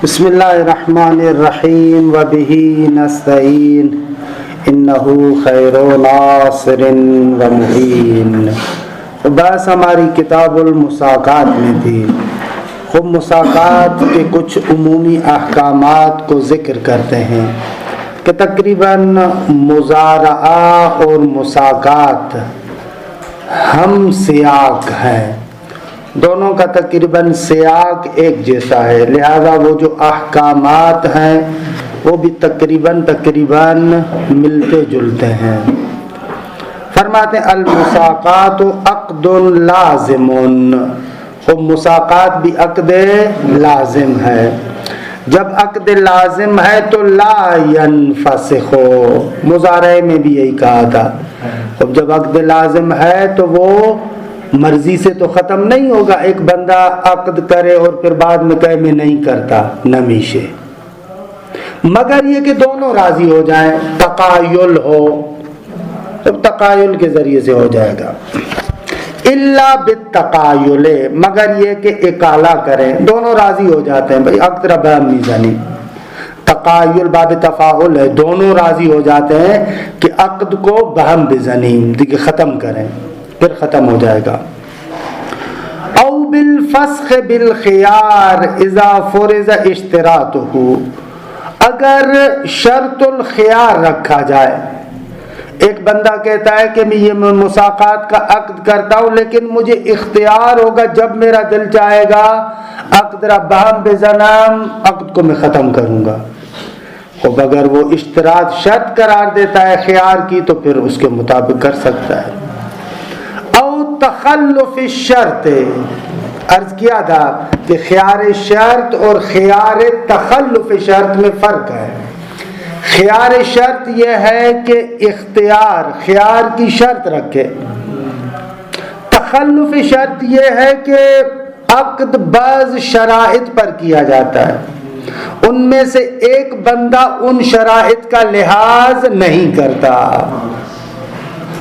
بسم اللہ الرحمن الرحیم وبہ نستعین انہ خیر ناصر و معین۔ بس ہماری کتاب المساقات میں تھی۔ خب مساقات کے کچھ عمومی احکامات کو ذکر کرتے ہیں کہ تقریباً مزارعہ اور مساقات ہم سیاق ہیں، دونوں کا تقریباً سیاق ایک جیسا ہے، لہذا وہ جو احکامات ہیں وہ بھی تقریباً ملتے جلتے ہیں۔ فرماتے ہیں المساقات عقد لازم، وہ مساقات بھی عقد لازم ہے۔ جب عقد لازم ہے تو لا ينفسخ، مضارع میں بھی یہی کہا تھا، اب جب عقد لازم ہے تو وہ مرضی سے تو ختم نہیں ہوگا۔ ایک بندہ عقد کرے اور پھر بعد میں کہے میں نہیں کرتا، نمیشے، مگر یہ کہ دونوں راضی ہو جائیں، تقایل ہو، تب تقایل کے ذریعے سے ہو جائے گا۔ الا بالتقایل، مگر یہ کہ اکالا کریں، دونوں راضی ہو جاتے ہیں، بھائی عقد ربا میزانی، تقایل باب تفاعل ہے، دونوں راضی ہو جاتے ہیں کہ عقد کو بہم بزنی ختم کریں، پھر ختم ہو جائے گا۔ او بالفسخ بالخیار اذا فرض اشتراطہ، اگر شرط الخیار رکھا جائے، ایک بندہ کہتا ہے کہ میں مساقات کا عقد کرتا ہوں لیکن مجھے اختیار ہوگا جب میرا دل چاہے گا عقد را بہم بزنم، عقد کو میں ختم کروں گا۔ اب اگر وہ اشتراط شرط قرار دیتا ہے خیار کی تو پھر اس کے مطابق کر سکتا ہے۔ او تخلف الشرط، عرض کیا تھا کہ خیار شرط اور خیار تخلف شرط میں فرق ہے۔ خیار شرط یہ ہے کہ اختیار خیار کی شرط رکھے، تخلف شرط یہ ہے کہ عقد بعض شرائط پر کیا جاتا ہے، ان میں سے ایک بندہ ان شرائط کا لحاظ نہیں کرتا۔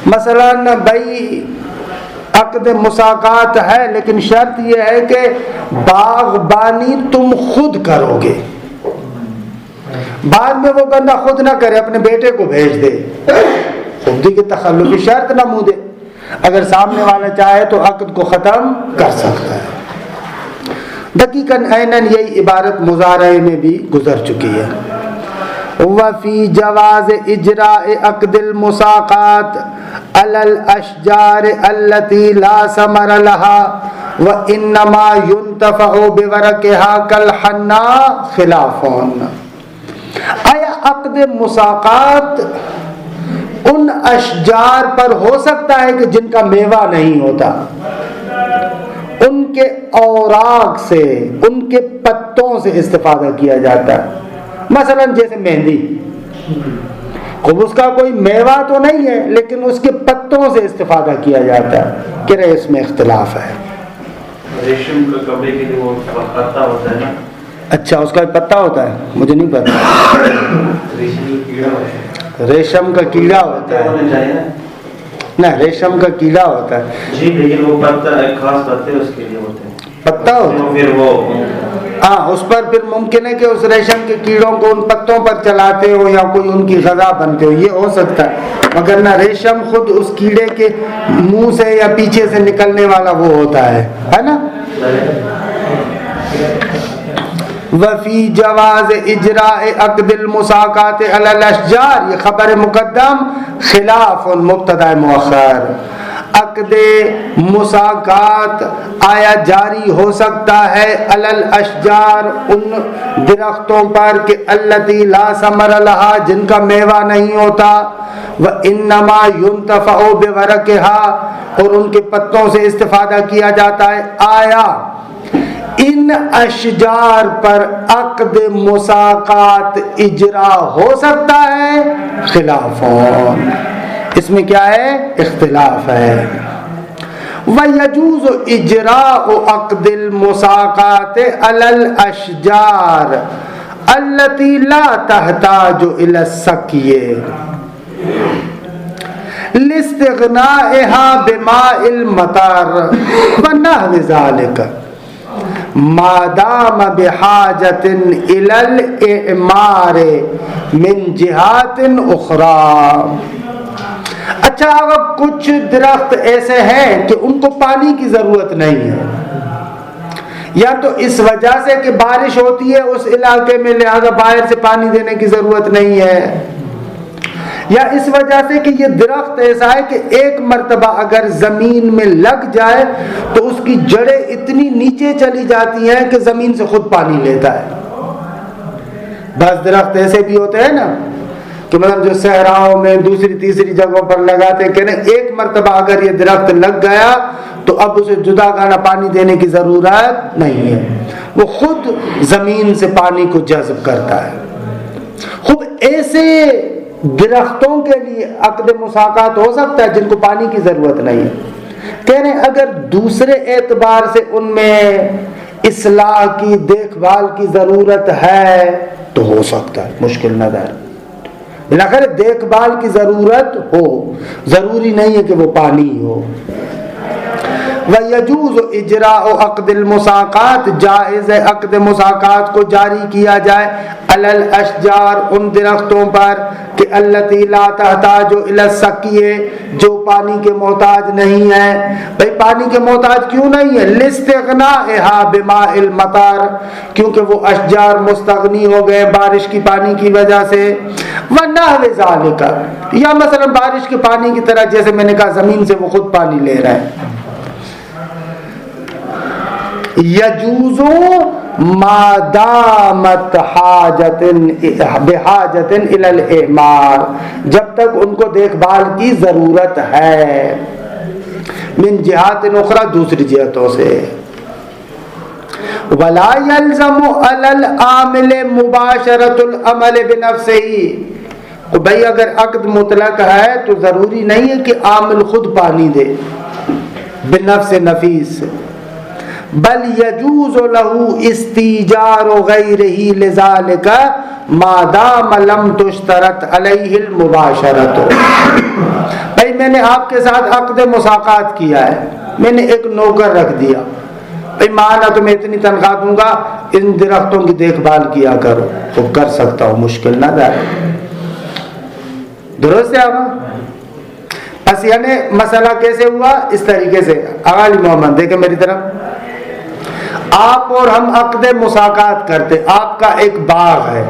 مثلا بھائی عقد مساقات ہے لیکن شرط یہ ہے کہ باغبانی تم خود کرو گے، بعد میں وہ بندہ خود نہ کرے، اپنے بیٹے کو بھیج دے، خودی کے تخلف کی شرط نہ منہ دے، اگر سامنے والا چاہے تو عقد کو ختم کر سکتا ہے۔ دقیقاً عیناً یہی عبارت مضارع میں بھی گزر چکی ہے۔ وفی جواز اجراء عقد المساقات علی الاشجار التي لا ثمر لها وانما ينتفع بورقها كالحناء خلافون، آیا عقد مساقات ان اشجار پر ہو سکتا ہے کہ جن کا میوہ نہیں ہوتا، ان کے اوراق سے، ان کے پتوں سے استفادہ کیا جاتا ہے، مثلا جیسے مہندی، اب اس کا کوئی میوہ تو نہیں ہے لیکن اس کے پتوں سے استفادہ کیا جاتا ہے، کہ اس میں اختلاف ہے۔ ریشم کا کپڑے کے لیے وہ پتا ہوتا ہے نا، اچھا اس کا پتا ہوتا ہے، مجھے نہیں پتا۔ ریشم کا کیڑا ہوتا ہے نہ، ریشم کا کیڑا ہوتا ہے جی، لیکن وہ پتا خاص پتے اس کے لیے ہوتے ہیں، پتا ہوتا ہے، پھر وہ ہاں اس پر پھر ممکن ہے کہ اس ریشم کے کیڑوں کو ان پتوں پر چلاتے ہو یا کوئی ان کی غذا بنتے ہو، یہ ہو سکتا ہے، مگر نہ ریشم خود اس کیڑے کے منہ سے یا پیچھے سے نکلنے والا وہ ہوتا ہے نا۔ وفی جواز اجراء عقد المساقات علی الاشجار، یہ خبر مقدم خلاف مبتدا مؤخر، عقد مساقات آیا جاری ہو سکتا ہے علی الاشجار ان درختوں پر کہ التی لا ثمر لها، جن کا میوہ نہیں ہوتا، وانما ينتفع بورقها، اور ان کے پتوں سے استفادہ کیا جاتا ہے۔ آیا ان اشجار پر عقد مساقات اجرا ہو سکتا ہے؟ خلافون، اس میں کیا ہے؟ اختلاف ہے۔ وَيَجُوزُ إِجْرَاءُ عَقْدِ الْمُسَاقَاتِ عَلَى الْأَشْجَارِ الَّتِي لَا تَحْتَاجُ إِلَى السَّقْيِ لِاسْتِغْنَائِهَا بِمَاءِ الْمَطَرِ وَنَحْوِ ذَلِكَ، مادام بحاجت الی الاعمار من جہات اخری. اچھا اگر کچھ درخت ایسے ہیں کہ ان کو پانی کی ضرورت نہیں ہے، یا تو اس وجہ سے کہ بارش ہوتی ہے اس علاقے میں لہذا باہر سے پانی دینے کی ضرورت نہیں ہے، یا اس وجہ سے کہ یہ درخت ایسا ہے کہ ایک مرتبہ اگر زمین میں لگ جائے تو اس کی جڑیں اتنی نیچے چلی جاتی ہیں کہ زمین سے خود پانی لیتا ہے. بعض درخت ایسے بھی ہوتے ہیں نا کہ مطلب جو صحراؤں میں دوسری تیسری جگہوں پر لگاتے ہیں کہ ایک مرتبہ اگر یہ درخت لگ گیا تو اب اسے جدا گانا پانی دینے کی ضرورت نہیں ہے، وہ خود زمین سے پانی کو جذب کرتا ہے. خود ایسے درختوں کے لیے عقد مساقات ہو سکتا ہے جن کو پانی کی ضرورت نہیں ہے. کہہ رہے ہیں اگر دوسرے اعتبار سے ان میں اصلاح کی دیکھ بھال کی ضرورت ہے تو ہو سکتا ہے، مشکل نظر بلاخر دیکھ بھال کی ضرورت ہو، ضروری نہیں ہے کہ وہ پانی ہو. وَيَجُوزُ إِجْرَاءُ عَقْدِ الْمُسَاقَاتِ، جائز ہے عقد مساقات کو جاری کیا جائے علی الاشجار، ان درختوں پر کہ التي لا تحتاج الى السقي، جو پانی کے محتاج نہیں ہے. بھئی پانی کے محتاج کیوں نہیں ہے؟ لاستغنائها بماء المطر، کیونکہ وہ اشجار مستغنی ہو گئے بارش کی پانی کی وجہ سے. وَنَحْوِ ذَلِكَ، یا مثلا بارش کے پانی کی طرح جیسے میں نے کہا زمین سے وہ خود پانی لے رہا ہے. یجوز ما دامت حاجت بحاجت الی الاعمار، جب تک ان کو دیکھ بھال کی ضرورت ہے، من جہات اخرى، دوسری جہتوں سے. ولا يلزم علی العامل مباشرۃ العمل بنفسه، بھئی اگر عقد مطلق ہے تو ضروری نہیں ہے کہ عامل خود پانی دے بنفس نفیس، بل یجوز له استیجار غیرہ لذالک ما دام لم تشترط علیہ المباشرۃ. بھائی میں نے آپ کے ساتھ عقد مساقات کیا ہے، میں نے ایک نوکر رکھ دیا، بھائی مانا تمہیں اتنی تنخواہ دوں گا، ان درختوں کی دیکھ بھال کیا کرو، تو کر سکتا ہوں، مشکل نہ ہے. درست ہے آپ؟ بس یعنی مسئلہ کیسے ہوا؟ اس طریقے سے. علی محمد دیکھیں میری طرف، آپ اور ہم عقد مساقات کرتے، آپ کا ایک باغ ہے،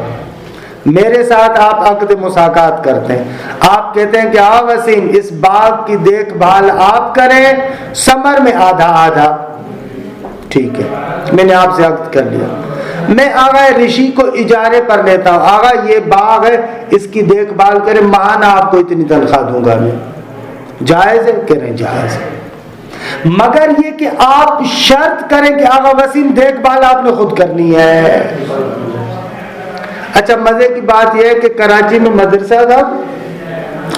میرے ساتھ آپ عقد مساقات کرتے ہیں. آپ کہتے ہیں کہ آ وسیم اس باغ کی دیکھ بھال آپ کریں، ثمر میں آدھا آدھا. ٹھیک ہے، میں نے آپ سے عقد کر لیا. میں آغا رشی کو اجارے پر لیتا ہوں، آغا یہ باغ ہے اس کی دیکھ بھال کریں، ماہانہ آپ کو اتنی تنخواہ دوں گا میں. جائز ہے؟ کہہ رہے ہیں جائز ہے، مگر یہ کہ آپ شرط کریں کہ آغا وسیم دیکھ بھال آپ نے خود کرنی ہے. اچھا مزے کی بات یہ ہے کہ کراچی میں مدرسہ تھا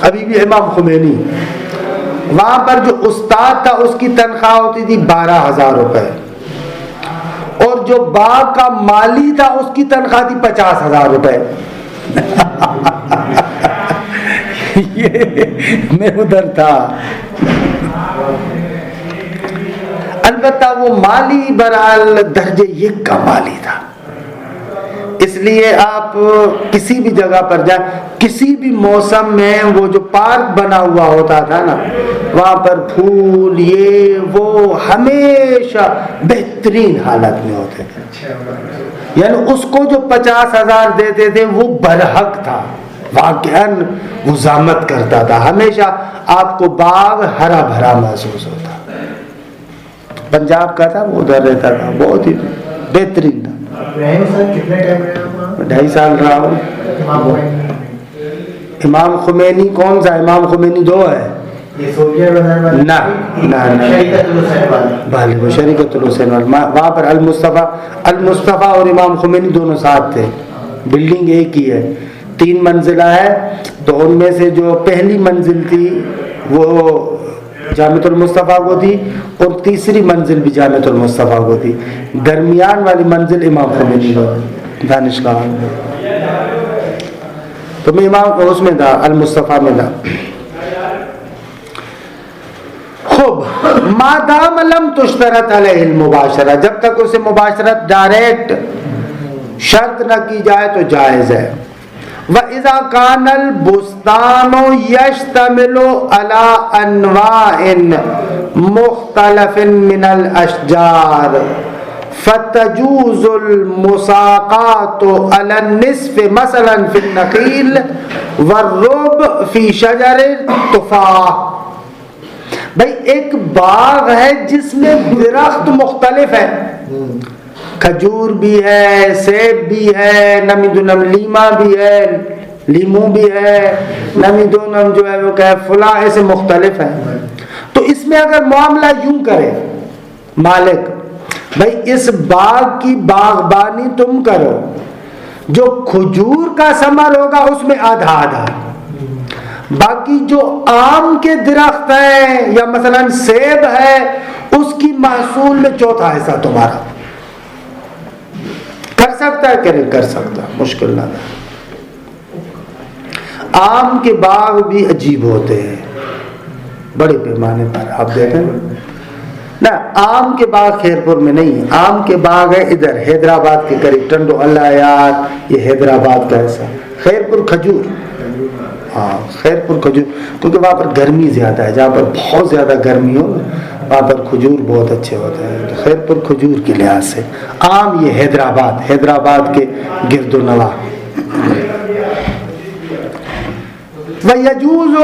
ابھی بھی امام خمینی، وہاں پر جو استاد تھا اس کی تنخواہ ہوتی تھی 12,000 روپے، اور جو باغ کا مالی تھا اس کی تنخواہ تھی 50,000 روپے. میں ادھر تھا. البتہ وہ مالی برحال درجے یک کا مالی تھا، اس لیے آپ کسی بھی جگہ پر جائیں، کسی بھی موسم میں وہ جو پارک بنا ہوا ہوتا تھا نا، وہاں پر پھول یہ وہ ہمیشہ بہترین حالت میں ہوتے تھے. یعنی اس کو جو 50,000 دیتے تھے وہ برحق تھا، واقعاً وہ زحمت کرتا تھا، ہمیشہ آپ کو باغ ہرا بھرا محسوس ہوتا. پنجاب کا تھا، وہ ادھر رہتا تھا، بہت ہی بہترین تھا. 2.5 سال رہا ہوں. امام خمینی کون سا؟ امام خمینی 2 ہے نہ وہ شریعت الحسین، وہاں پر المصطفیٰ اور امام خمینی دونوں ساتھ تھے. بلڈنگ ایک ہی ہے، 3 منزلہ ہے، تو ان میں سے جو پہلی منزل تھی وہ جامعۃ المصطفیٰ کو تھی، اور تیسری منزل بھی جامعۃ المصطفیٰ کو تھی، درمیان والی منزل امام خمینی کو دانشگاہ میں. تو میں امام اس میں تھا، المصطفیٰ میں تھا. خوب مادام لم تشترط علیہ المباشرہ، جب تک اسے مباشرت ڈائریکٹ شرط نہ کی جائے تو جائز ہے۔ وَإِذَا كَانَ الْبُسْتَانُ يَشْتَمِلُ عَلَىٰ أَنْوَاعٍ مُخْتَلِفٍ مِنَ الْأَشْجَارِ فَتَجُوزُ الْمُسَاقَاةُ عَلَى النِّصْفِ مَثَلًا فِي النَّخِيلِ وَالرُّبْعِ فِي شَجَرِ التُّفَاحِ۔ بھئی ایک باغ ہے جس میں درخت مختلف ہیں، کھجور بھی ہے، سیب بھی ہے، نمیدونم لیما بھی ہے، لیمو بھی ہے، نمیدونم جو ہے وہ کہ فلاں، ایسے مختلف ہیں۔ تو اس میں اگر معاملہ یوں کرے مالک، بھئی اس باغ کی باغبانی تم کرو، جو کھجور کا ثمر ہوگا اس میں آدھا آدھا، باقی جو آم کے درخت ہیں یا مثلا سیب ہے اس کی محصول میں چوتھا حصہ تمہارا۔ کر سکتا ہے کہ نہیں کر سکتا؟ مشکل نہ ہے۔ آم کے باغ بھی عجیب ہوتے ہیں بڑے پیمانے پر، آپ دیکھیں نا، آم کے باغ خیرپور میں نہیں، آم کے باغ ہے ادھر حیدرآباد کے قریب، ٹنڈو اللہ یار، یہ حیدرآباد کا حصہ، خیرپور کھجور، ہاں خیرپور کھجور، کیونکہ وہاں پر گرمی زیادہ ہے، جہاں پر بہت زیادہ گرمی ہو وہاں پر کھجور بہت اچھے ہوتے ہیں، تو خیرپور کھجور کے لحاظ سے۔ عام یہ حیدرآباد کے گرد و نواح۔ وَيَجُوزُ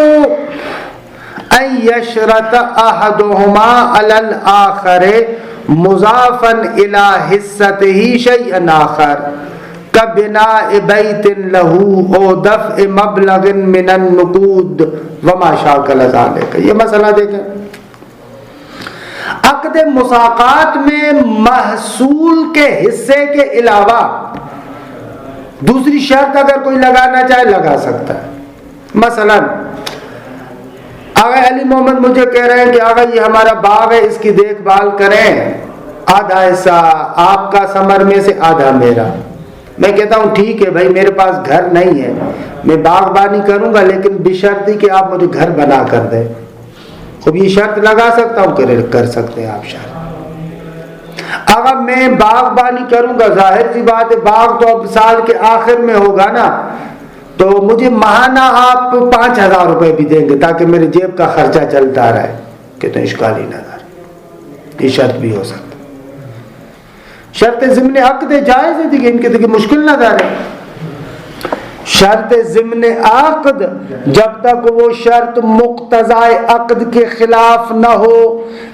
أَن يَشْرَطَ أَحَدُهُمَا عَلَى الْآخَرِ مُضَافًا إِلَى حِصَّتِهِ شَيْئًا آخَرَ كَبِنَاءِ بَيْتٍ لَهُ أَوْ دَفْعِ مَبْلَغٍ مِنَ النُّقُودِ وَمَا شَاكَلَ ذَلِكَ۔ یہ مسئلہ دیکھیں، عقد مساقات میں محصول کے حصے کے علاوہ دوسری شرط اگر کوئی لگانا چاہے لگا سکتا ہے۔ مثلا آغا علی محمد مجھے کہہ رہے ہیں کہ آغا یہ ہمارا باغ ہے، اس کی دیکھ بھال کریں، آدھا حصہ آپ کا ثمر میں سے آدھا میرا۔ میں کہتا ہوں ٹھیک ہے بھائی، میرے پاس گھر نہیں ہے، میں باغبانی کروں گا لیکن بشرط کہ آپ مجھے گھر بنا کر دیں۔ خب یہ شرط لگا سکتا ہوں کہ کر سکتے ہیں آپ شرط؟ آغا میں باغبانی کروں گا، ظاہر سی بات ہے باغ تو اب سال کے آخر میں ہوگا نا، تو مجھے ماہانہ آپ 5,000 روپے بھی دیں گے تاکہ میرے جیب کا خرچہ چلتا رہے، کہ تو اشکال ہی نہ دار، یہ شرط بھی ہو سکتا۔ شرط ضمن عقد جائز ہے، دیکھیں ان کے دیکھیں مشکل نہ دار ہے۔ شرط ضمن عقد جب تک وہ شرط مقتضائے عقد کے خلاف نہ ہو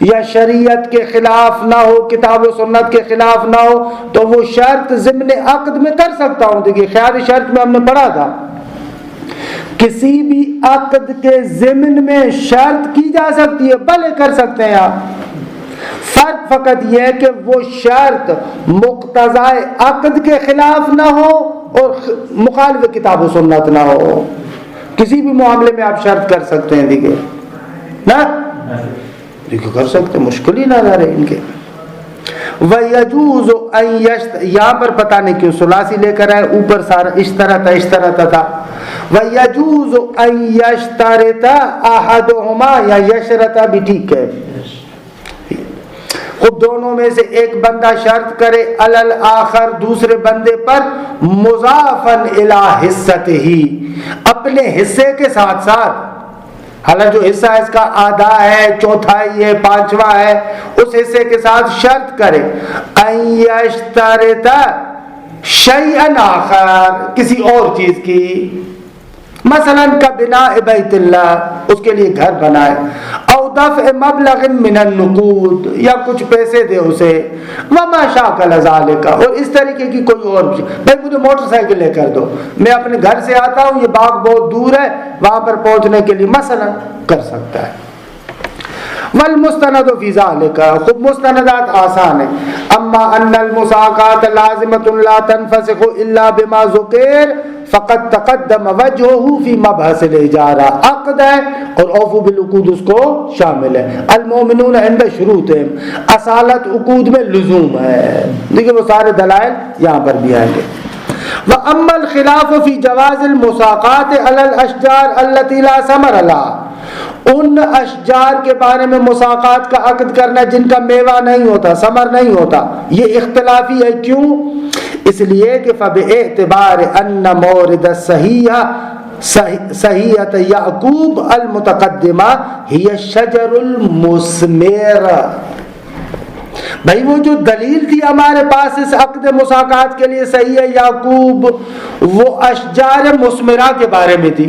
یا شریعت کے خلاف نہ ہو، کتاب و سنت کے خلاف نہ ہو، تو وہ شرط ضمن عقد میں کر سکتا ہوں۔ دیکھیے خیال شرط میں ہم نے پڑھا تھا، کسی بھی عقد کے ضمن میں شرط کی جا سکتی ہے، بھلے کر سکتے ہیں آپ، فرق فقط یہ ہے کہ وہ شرط مقتضائے عقد کے خلاف نہ ہو اور مخالف کتاب و سنت نہ ہو۔ کسی بھی معاملے میں آپ شرط کر سکتے ہیں، دیکھیں نا، دیکھیں کر سکتے، مشکل ہی نہ رہے ان کے۔ وَيَجُوزُ أَن یہاں پر پتہ نہیں کیوں ثلاثی لے کر آئے، اوپر سارا اشترط تھا۔ وَيَجُوزُ أَن يَشْتَرِطَ أَحَدُهُمَا، یا یشرط بھی ٹھیک ہے، خود دونوں میں سے ایک بندہ شرط کرے علی الآخر دوسرے بندے پر، مضافاً الی حصتہ، اپنے حصے کے ساتھ ساتھ، حالانکہ جو حصہ اس کا آدھا ہے، چوتھائی ہے، پانچواں ہے، اس حصے کے ساتھ شرط کرے ان یشترط شیئا آخر، کسی اور چیز کی، مثلا کا بناء بیت اللہ، اس کے لیے گھر بنائے، او دفع مبلغ من النقود، یا کچھ پیسے دے اسے، وما شاکل ذالک، اور اس طریقے کی کوئی اور چیز، بھائی مجھے موٹر سائیکل لے کر دو، میں اپنے گھر سے آتا ہوں، یہ باغ بہت دور ہے، وہاں پر پہنچنے کے لیے مثلا کر سکتا ہے۔ والمستند فی ذالک، خود مستندات آسان ہیں، اما ان المساقات لازمۃ لا تنفسخ الا بما ذکر فقد تقدم وجهه فی مبحث الاجارہ، عقد ہے اور اوفوا بالعقود اس کو شامل ہے، المؤمنون عند شروطهم، اصالت عقود میں لزوم ہے، دیکھیں وہ سارے دلائل یہاں پر بھی آئیں گے۔ واما الخلاف فی جواز المساقات علی الاشجار التي لا ثمر لها، ان اشجار کے بارے میں مساقات کا عقد کرنا جن کا میوہ نہیں ہوتا، ثمر نہیں ہوتا، یہ اختلافی ہے۔ کیوں؟ اس لیے کہ فباعتبار ان مورد صحیحت یعقوب المتقدمہ ہی الشجر المثمر، بھائی وہ جو دلیل تھی ہمارے پاس اس عقد مساقات کے لیے صحیح ہے یعقوب، وہ اشجار مثمرہ کے بارے میں تھی،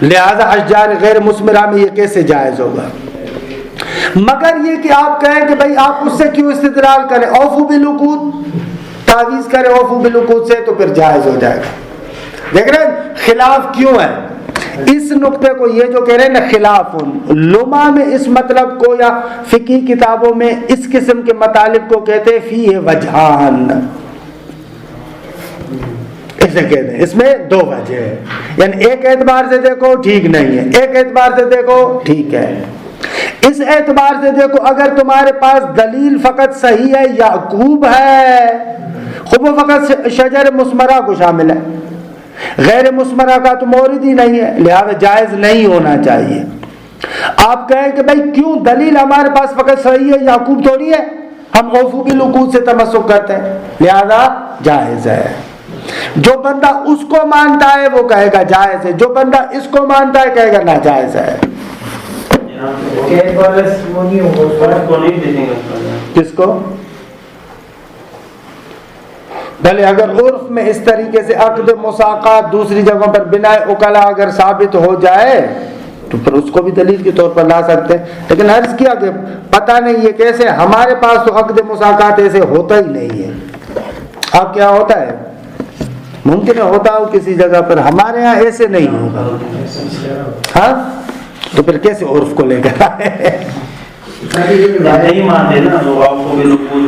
لہذا اشجار غیر مثمرہ میں یہ کیسے جائز ہوگا؟ مگر یہ کہ آپ کہیں کہ بھائی آپ اس سے کیوں استدلال کریں، اوفو بالعقود، تعویذ کریں اوفو بالعقود سے، تو پھر جائز ہو جائے گا۔ دیکھ رہے ہیں خلاف کیوں ہے؟ اس نقطے کو یہ جو کہہ رہے ہیں نا خلاف، لما میں اس مطلب کو یا فقہی کتابوں میں اس قسم کے مطالب کو کہتے ہیں فی وجہان، اسے کہتے ہیں اس میں دو وجہ ہے، یعنی ایک اعتبار سے دیکھو ٹھیک نہیں ہے، ایک اعتبار سے دیکھو ٹھیک ہے۔ اس اعتبار سے دیکھو اگر تمہارے پاس دلیل فقط صحیح ہے یعقوب ہے، خوب وہ فقط شجر مثمرہ کو شامل ہے، غیر مثمرہ کا تو مورد ہی نہیں ہے، لہذا جائز نہیں ہونا چاہیے۔ آپ کہیں کہ بھائی کیوں، دلیل ہمارے پاس فقط صحیح ہے یعقوب تھوڑی ہے، ہم اوفو بالعقود سے تمسک کرتے ہیں، لہذا جائز ہے۔ جو بندہ اس کو مانتا ہے وہ کہے گا جائز ہے، جو بندہ اس کو مانتا ہے کہے گا ناجائز ہے۔ کس کو؟ بھلے اگر عرف میں اس طریقے سے عقد مساقات دوسری جگہوں پر بنا اکلا اگر ثابت ہو جائے تو پھر اس کو بھی دلیل کے طور پر لا سکتے ہیں، لیکن عرض کیا کہ پتہ نہیں یہ کیسے، ہمارے پاس تو عقد مساقات ایسے ہوتا ہی نہیں ہے۔ اب کیا ہوتا ہے، ممکن ہے ہوتا ہو کسی جگہ پر، ہمارے ہاں ایسے نہیں ہوگا، ہاں تو پھر کیسے عرف کو لے کر آئے؟ نہیں مانتے نا تو آپ کو بالکل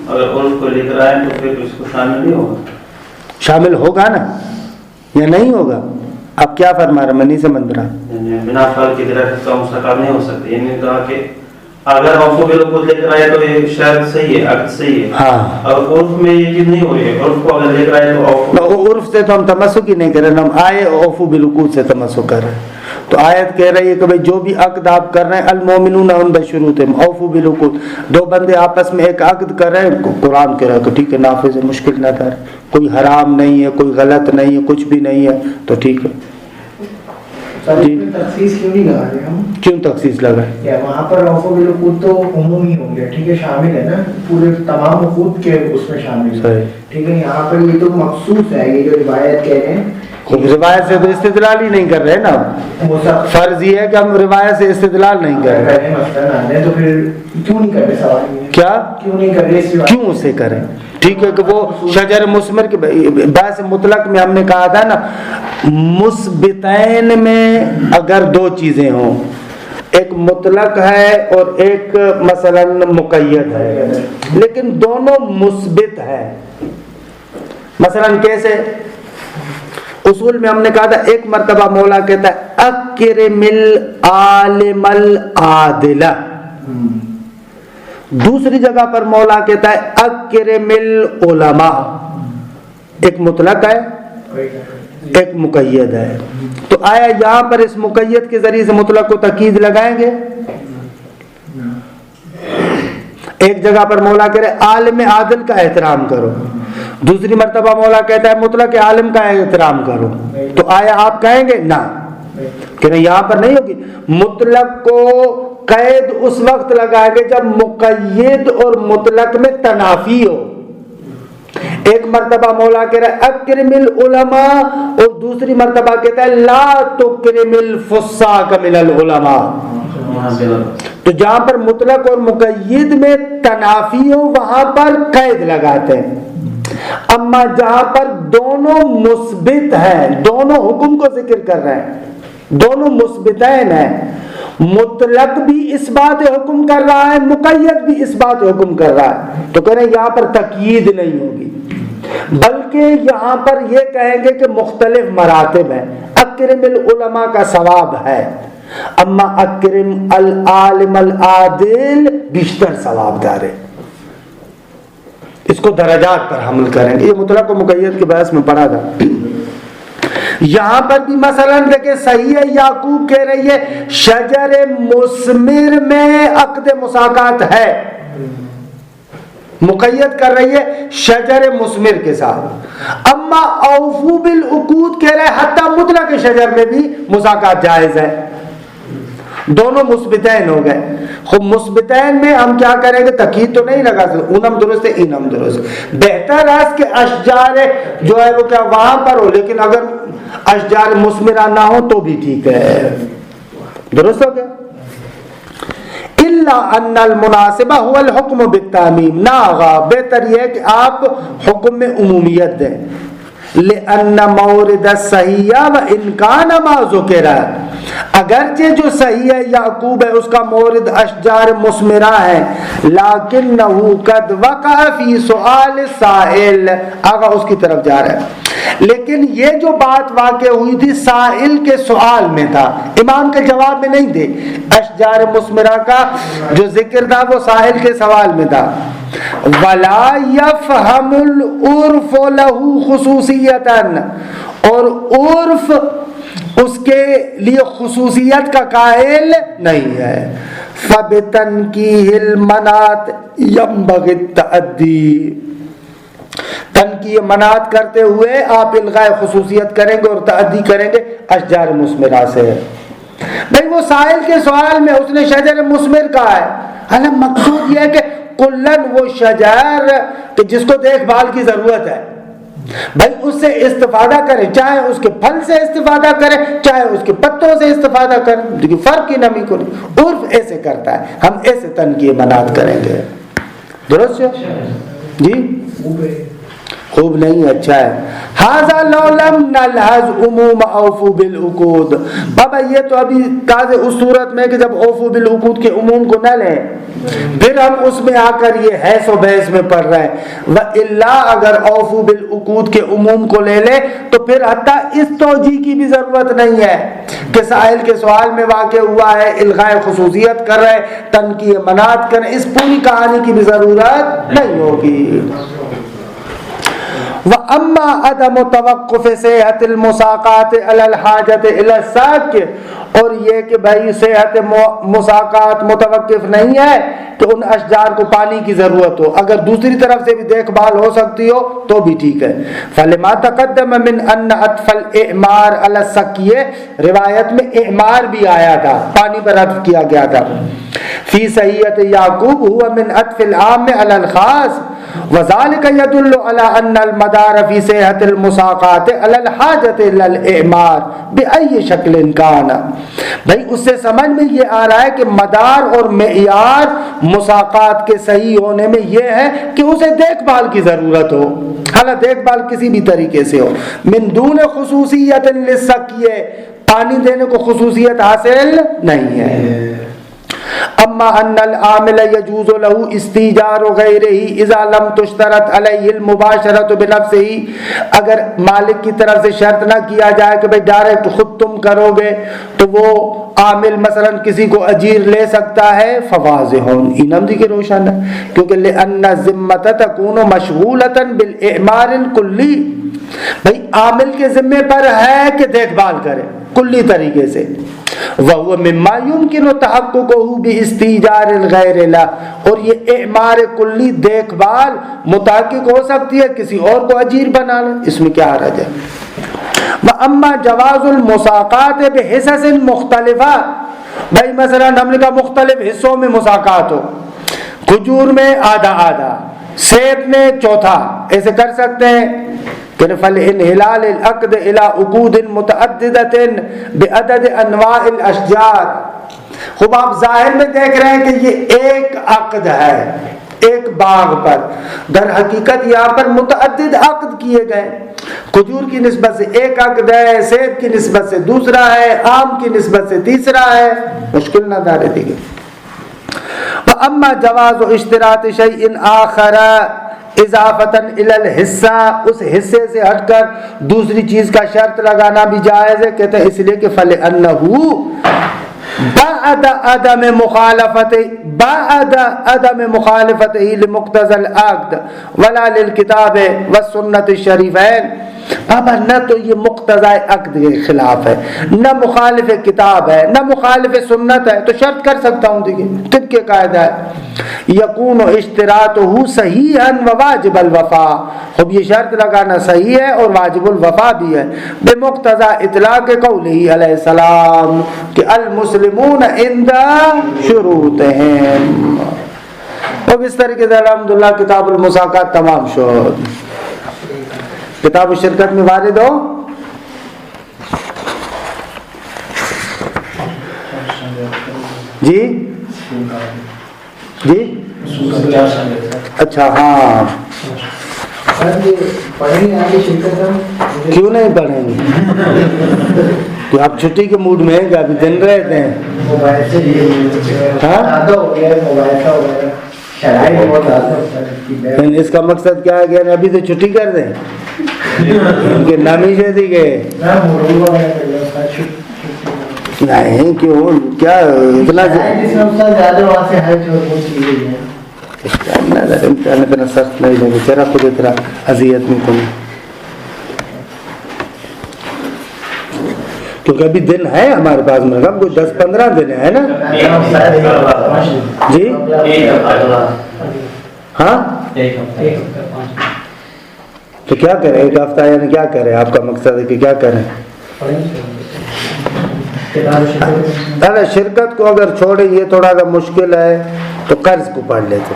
اگر عرف کو لے کر آئے تو پھر اس کو شامل نہیں ہوگا، شامل ہوگا نا یا نہیں ہوگا؟ اب کیا فرما رہا، میں نہیں سمجھ رہا۔ بنا فرق کی درخت کا مساقات نہیں ہو سکتا، یہ نہیں کہا کہ اگر آپ کو بالکل لے کر آئے تو یہ شاید صحیح ہے، عقد صحیح ہے، ہاں، اور عرف میں یہ چیز نہیں ہو رہی ہے، عرف کو اگر لے کر آئے تو عرف سے تو ہم تمسک ہی نہیں کر رہے، ہم آئے اوفو بالعقود سے تمسک کر رہے ہیں۔ تو آیت کہہ رہی ہے کہ بھئی جو بھی عقد آپ کر رہے ہیں المومنون عند شروطہم اوفوا بالعقود، دو بندے آپس میں ایک عقد کر رہے ہیں، قرآن کہہ رہا ہے کہ ٹھیک ہے نافذ ہے، مشکل نہ کر، کوئی حرام نہیں ہے، کوئی غلط نہیں ہے، کچھ بھی نہیں ہے، تو ٹھیک ہے۔ جی تخصیص کیوں نہیں لگا رہے ہم؟ کیوں تخصیص لگائے؟ وہاں پر اوفوا بالعقود تو عمومی ہوں گے، ٹھیک ہے، شامل ہے نا، پورے تمام عقود کے اس میں شامل ہے، ٹھیک ہے، یہاں پر یہ تو مخصوص ہے، یہ جو روایت کہہ رہے ہیں روایت سے تو استدلال ہی نہیں کر رہے نا، فرض یہ ہے کہ ہم روایت سے استدلال نہیں کر رہے، تو پھر کیوں نہیں کر رہے سوال؟ کیا کیوں نہیں کر رہے؟ کیوں اسے کریں؟ ٹھیک ہے کہ وہ شجر مثمر کے باعث مطلق میں ہم نے کہا تھا نا، مثبتین میں اگر دو چیزیں ہوں، ایک مطلق ہے اور ایک مثلا مقید ہے، لیکن دونوں مثبت ہے، مثلا کیسے؟ اصول میں ہم نے کہا تھا ایک مرتبہ مولا کہتا ہے اکرم العالم العادل، دوسری جگہ پر مولا کہتا ہے اکرم العلماء، ایک مطلق ہے ایک مقید ہے، تو آیا یہاں پر اس مقید کے ذریعے سے مطلق کو تاکید لگائیں گے؟ ایک جگہ پر مولا کہہ رہے عالم عادل کا احترام کرو، دوسری مرتبہ مولا کہتا ہے مطلق عالم کا احترام کرو، تو آیا آپ کہیں گے نہ کہ نہیں، یہاں پر نہیں ہوگی۔ مطلق کو قید اس وقت لگائیں گے جب مقید اور مطلق میں تنافی ہو۔ ایک مرتبہ مولا کہہ رہا ہے اکرم العلماء اور دوسری مرتبہ کہتا ہے لا تکرم الفساق من العلماء، تو جہاں پر مطلق اور مقید میں تنافی ہو وہاں پر قید لگاتے ہیں، اما جہاں پر دونوں مثبت ہیں، دونوں حکم کو ذکر کر رہے ہیں، دونوں مثبتین ہیں، مطلق بھی اس بات حکم کر رہا ہے، مقید بھی اس بات حکم کر رہا ہے، تو کہہ رہے ہیں یہاں پر تقیید نہیں ہوگی، بلکہ یہاں پر یہ کہیں گے کہ مختلف مراتب ہیں، اکرم العلماء کا ثواب ہے، اما اکرم العالم العادل بیشتر ثواب دار ہے، اس کو درجات پر حمل کریں گے۔ یہ مطلق و مقید کے بحث میں پڑھا تھا۔ یہاں پر بھی مثلا دیکھیں صحیح یعقوب کہہ رہی ہے شجر مثمر میں عقد مساقات ہے، مقید کر رہی ہے شجر مثمر کے ساتھ. اما اوفو بالعقود کہہ رہا ہے حتی مطلق شجر میں بھی مساقات جائز ہے. دونوں مثبتین ہو گئے. خب مثبتین میں ہم کیا کریں گے؟ تقید تو نہیں لگا سکتے، اونم درست ہے اینم درست. بہتر ہے کہ اشجار جو ہے وہ کیا وہاں پر ہو، لیکن اگر اشجار مثمرہ نہ ہو تو بھی ٹھیک ہے. درست ہو گیا. الا ان المناسبہ هو الحکم بالتعمیم، نہ آغا بہتر یہ ہے کہ آپ حکم میں عمومیت دیں. لأن مورد الصحیح و انکان ما ذکر، اگرچہ جو صحیح یعقوب ہے اس کا مورد اشجار مثمرہ ہے، لیکنہ قد وقع فی سؤال السائل، آگا اس کی طرف جا رہا ہے. لیکن یہ جو بات واقع ہوئی تھی سائل کے سوال میں تھا، امام کے جواب میں نہیں تھے. اشجار مثمرہ کا جو ذکر تھا وہ سائل کے سوال میں تھا. ولا يفهم العرف له خصوصیتا، اور عرف اس کے لیے خصوصیت کا قائل نہیں ہے. فبتنکیہ المنات ينبغي التعدی، تنکیہ منات کرتے ہوئے آپ الغاء خصوصیت کریں گے اور تعدی کریں گے اشجار مثمرہ سے. بھئی وہ سائل کے سوال میں اس نے شجر مثمر کہا ہے، حالانکہ مقصود یہ ہے کہ کلن وہ شجر کہ جس کو دیکھ بھال کی ضرورت ہے، بھائی اس سے استفادہ کریں، چاہے اس کے پھل سے استفادہ کریں چاہے اس کے پتوں سے استفادہ کریں، لیکن فرق ہی نمی کو نہیں. عرف ایسے کرتا ہے، ہم ایسے تنکیہ منات کریں گے. درست ہے جی؟ خوب نہیں، اچھا ہے. ھذا لو لم نلحظ عموم اوفو بالعقود، بابا یہ تو ابھی تازہ اس صورت میں کہ جب اوفو بالعقود کے عموم کو نہ لیں پھر ہم اس میں آ کر یہ حیث و بحث میں پڑھ رہے ہیں. وَإِلَّا اگر اوفو بالعقود کے عموم کو لے لے تو پھر حتیٰ اس توجیہ کی بھی ضرورت نہیں ہے کہ سائل کے سوال میں واقع ہوا ہے، الغاء خصوصیت کر رہے، تنکیہ منات کر رہے، اس پوری کہانی کی بھی ضرورت نہیں ہوگی. وَأَمَّا عَدَمُ تَوَقُّفِ صِحَّةِ الْمُسَاقَاتِ عَلَى الْحَاجَةِ إِلَى السَّاقِ، اور یہ کہ بھائی صحت مساقات متوقف نہیں ہے کہ ان اشجار کو پانی کی ضرورت ہو، اگر دوسری طرف سے بھی دیکھ بھال ہو سکتی ہو تو بھی ٹھیک ہے. فَلِمَا تَقَدَّمَ مِنْ أَنَّ عَطْفَ الْإِعْمَارِ عَلَى السَّقْيِ، روایت میں اعمار بھی آیا تھا، پانی پر عطف کیا گیا تھا. فی صحیحۃ یعقوب هو من عطف العام علی الخاص، وذلك يدل على ان المدار في صحة المساقات على الحاجة الى الاعمار باي شکل كان. بھائی اس سے سمجھ میں یہ آ رہا ہے کہ مدار اور معیار مساقات کے صحیح ہونے میں یہ ہے کہ اسے دیکھ بھال کی ضرورت ہو، حالانکہ دیکھ بھال کسی بھی طریقے سے ہو. من دون خصوصیت للسقی، پانی دینے کو خصوصیت حاصل نہیں ہے. اما ان العامل يجوز له استیجار غیره اذا لم تشترط علیہ المباشرۃ بنفسه، اگر مالک کی طرف سے شرط نہ کیا جائے کہ بھئی ڈائریکٹ خود تم کرو گے تو وہ عامل مثلا کسی کو اجیر لے سکتا ہے. فواضح انم دی کے روشن ہے، کیونکہ لان الذمۃ تكون مشغولۃ بالاعمار الکلی، بھئی عامل کے ذمے پر ہے کہ دیکھ بھال کرے کلی طریقے سے. وَهُوَ مِمَّا يُمْكِنُ تَحَقُّقُهُ بِإِسْتِيجَارِ الْغَيْرِ لَهُ، اور یہ اعمار کلی دیکھ بھال متحقق ہو سکتی ہے کسی اور کو اجیر بنا لے، اس میں کیا حرج ہے. وَأَمَّا جَوَازُ الْمُسَاقَاتِ بِحِصَصٍ مُخْتَلِفَةٍ، بھائی مثلا ہم نے کہا مختلف حصوں میں مساقات ہو، کھجور میں آدھا آدھا، سیب میں چوتھا، ایسے کر سکتے ہیں. فَلِإِنْحِلَالِ الْعَقْدِ إِلَىٰ عُقُودٍ مُتَعَدِّدَةٍ بِعَدَدِ أَنْوَاعِ الْأَشْجَارِ. خوب آپ ظاہر میں دیکھ رہے ہیں کہ یہ ایک عقد ہے ایک باغ پر، در حقیقت یہاں پر متعدد عقد کیے گئے. کھجور کی نسبت سے ایک عقد ہے، سیب کی نسبت سے دوسرا ہے، آم کی نسبت سے تیسرا ہے، مشکل نہ دارے دیگے. وَأَمَّا جَوَازُ اشْتِرَاطِ شَيْءٍ آخَرَ اضافتاً الی الحصہ، اس حصے سے ہٹ کر دوسری چیز کا شرط لگانا بھی جائز ہے. کہتے ہیں اس لیے کہ فَلِأَنَّهُ بعد عدم مخالفته لمقتضى العقد ولا للكتاب والسنة الشریفین، بابا نہ تو یہ مقتضی عقد کے خلاف ہے، نہ مخالف کتاب ہے، نہ مخالف سنت ہے، تو شرط کر سکتا ہوں. دیکھیے طب کے قاعدہ ہے یکون اشتراطہ صحیحا وواجب الوفا، اب یہ شرط لگانا صحیح ہے اور واجب الوفا بھی ہے. بمقتضی اطلاق قولہ علیہ السلام کہ المسلمون عند شروطہم. اب اس طریقے سے الحمدللہ کتاب المساقات تمام شد. کتاب الشرکت میں وارد ہو. جی جی اچھا ہاں کیوں نہیں پڑھیں گے؟ تو آپ چھٹی کے موڈ میں ہیں کہ ابھی دن رہے تھے؟ اس کا مقصد کیا ہے کہ ابھی تو چھٹی کر دیں ان کے نامی سے تھی کہ نہیں کیوں کیا اتنا اتنا سخت نہیں لیں گے تیرا خود اتنا اذیت میں کم، کیونکہ ابھی دن ہے ہمارے پاس میں کوئی 10-15 دن ہے نا. جی ہاں تو کیا کریں ایک ہفتہ یعنی کیا کریں؟ آپ کا مقصد ہے کہ کیا کریں؟ ارے شرکت کو اگر چھوڑیں یہ تھوڑا سا مشکل ہے تو قرض کو پڑھ لیتے.